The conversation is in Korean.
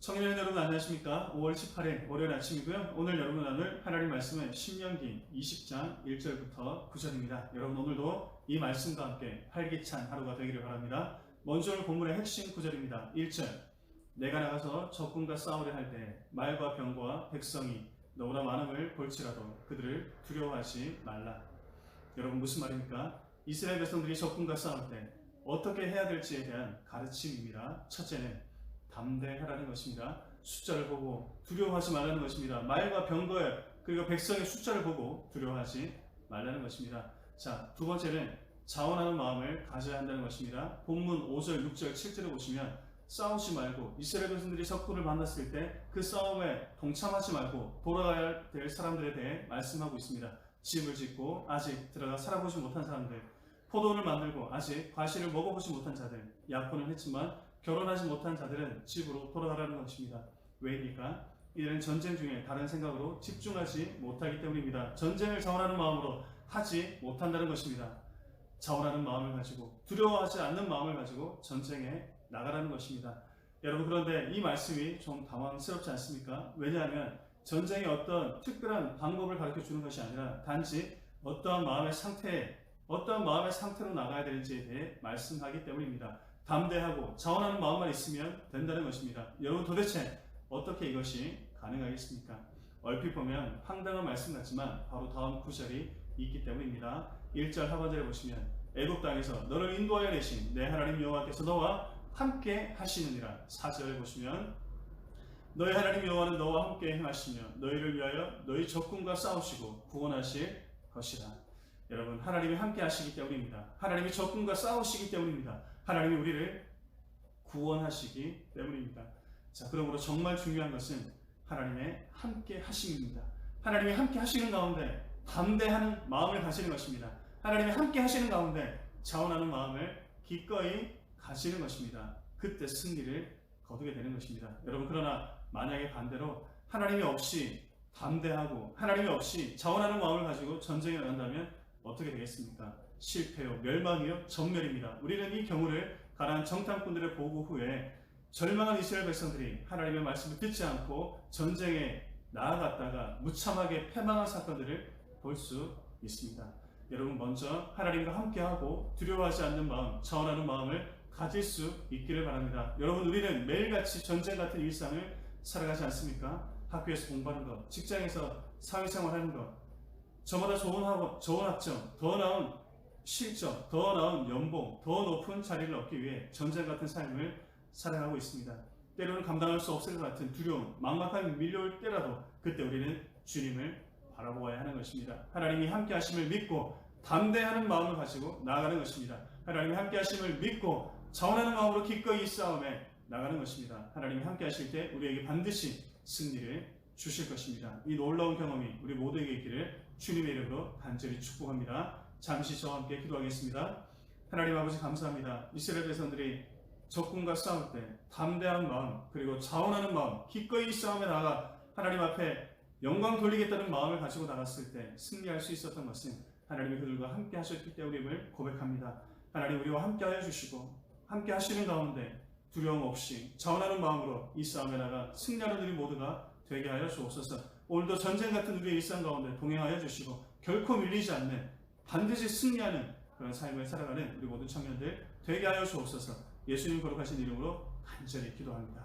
청년 여러분 안녕하십니까? 5월 18일 월요일 아침이고요. 오늘 여러분 나눌 하나님 말씀은 신명기 20장 1절부터 9절입니다. 여러분 오늘도 이 말씀과 함께 활기찬 하루가 되기를 바랍니다. 먼저 오늘 본문의 핵심 구절입니다. 1절 내가 나가서 적군과 싸우려 할 때 말과 병거와 백성이 너무나 많음을 볼지라도 그들을 두려워하지 말라. 여러분 무슨 말입니까? 이스라엘 백성들이 적군과 싸울 때 어떻게 해야 될지에 대한 가르침입니다. 첫째는 담대하라는 것입니다. 숫자를 보고 두려워하지 말라는 것입니다. 말과 병거에 그리고 백성의 숫자를 보고 두려워하지 말라는 것입니다. 자, 두 번째는 자원하는 마음을 가져야 한다는 것입니다. 본문 5절, 6절, 7절을 보시면 싸우지 말고 이스라엘 백성들이 적군을 만났을 때 그 싸움에 동참하지 말고 돌아가야 될 사람들에 대해 말씀하고 있습니다. 집을 짓고 아직 들어가 살아보지 못한 사람들, 포도를 만들고 아직 과실을 먹어보지 못한 자들, 약혼을 했지만 결혼하지 못한 자들은 집으로 돌아가라는 것입니다. 왜입니까? 이들은 전쟁 중에 다른 생각으로 집중하지 못하기 때문입니다. 전쟁을 자원하는 마음으로 하지 못한다는 것입니다. 자원하는 마음을 가지고 두려워하지 않는 마음을 가지고 전쟁에 나가라는 것입니다. 여러분 그런데 이 말씀이 좀 당황스럽지 않습니까? 왜냐하면 전쟁의 어떤 특별한 방법을 가르쳐 주는 것이 아니라 단지 어떠한 마음의 상태로 나가야 되는지에 대해 말씀하기 때문입니다. 담대하고 자원하는 마음만 있으면 된다는 것입니다. 여러분 도대체 어떻게 이것이 가능하겠습니까? 얼핏 보면 황당한 말씀 같지만 바로 다음 구절이 있기 때문입니다. 1절 하반절에 보시면 애굽 땅에서 너를 인도하여 내신 내 하나님 여호와께서 너와 함께 하시느니라. 4절에 보시면 너희 하나님 여호와는 너와 함께 행하시며 너희를 위하여 너희 적군과 싸우시고 구원하실 것이라. 여러분 하나님이 함께 하시기 때문입니다. 하나님이 적군과 싸우시기 때문입니다. 하나님이 우리를 구원하시기 때문입니다. 자, 그러므로 정말 중요한 것은 하나님의 함께 하심입니다. 하나님이 함께 하시는 가운데 담대하는 마음을 가지는 것입니다. 하나님이 함께 하시는 가운데 자원하는 마음을 기꺼이 가지는 것입니다. 그때 승리를 거두게 되는 것입니다. 여러분 그러나 만약에 반대로 하나님이 없이 담대하고 하나님이 없이 자원하는 마음을 가지고 전쟁에 나간다면 어떻게 되겠습니까? 실패요, 멸망이요, 전멸입니다. 우리는 이 경우를 가나안 정탐꾼들의 보고 후에 절망한 이스라엘 백성들이 하나님의 말씀을 듣지 않고 전쟁에 나아갔다가 무참하게 패망한 사건들을 볼 수 있습니다. 여러분 먼저 하나님과 함께하고 두려워하지 않는 마음, 자원하는 마음을 가질 수 있기를 바랍니다. 여러분 우리는 매일같이 전쟁 같은 일상을 살아가지 않습니까? 학교에서 공부하는 것, 직장에서 사회생활하는 것, 저마다 좋은 학점, 더 나은 실적, 더 나은 연봉, 더 높은 자리를 얻기 위해 전쟁 같은 삶을 살아가고 있습니다. 때로는 감당할 수 없을 것 같은 두려움, 막막함이 밀려올 때라도 그때 우리는 주님을 바라보아야 하는 것입니다. 하나님이 함께 하심을 믿고 담대하는 마음을 가지고 나아가는 것입니다. 하나님이 함께 하심을 믿고 자원하는 마음으로 기꺼이 이 싸움에 나가는 것입니다. 하나님이 함께 하실 때 우리에게 반드시 승리를 주실 것입니다. 이 놀라운 경험이 우리 모두에게 있기를 주님의 이름으로 간절히 축복합니다. 잠시 저와 함께 기도하겠습니다. 하나님 아버지 감사합니다. 이스라엘 백성들이 적군과 싸울 때 담대한 마음 그리고 자원하는 마음 기꺼이 이 싸움에 나가 하나님 앞에 영광 돌리겠다는 마음을 가지고 나갔을 때 승리할 수 있었던 것은 하나님이 그들과 함께 하셨기 때문임을 고백합니다. 하나님 우리와 함께 하여 주시고 함께 하시는 가운데 두려움 없이 자원하는 마음으로 이 싸움에 나가 승리하는 우리 모두가 되게 하여 주옵소서. 오늘도 전쟁 같은 우리의 일상 가운데 동행하여 주시고 결코 밀리지 않는 반드시 승리하는 그런 삶을 살아가는 우리 모든 청년들 되게 하여 주옵소서. 예수님 거룩하신 이름으로 간절히 기도합니다.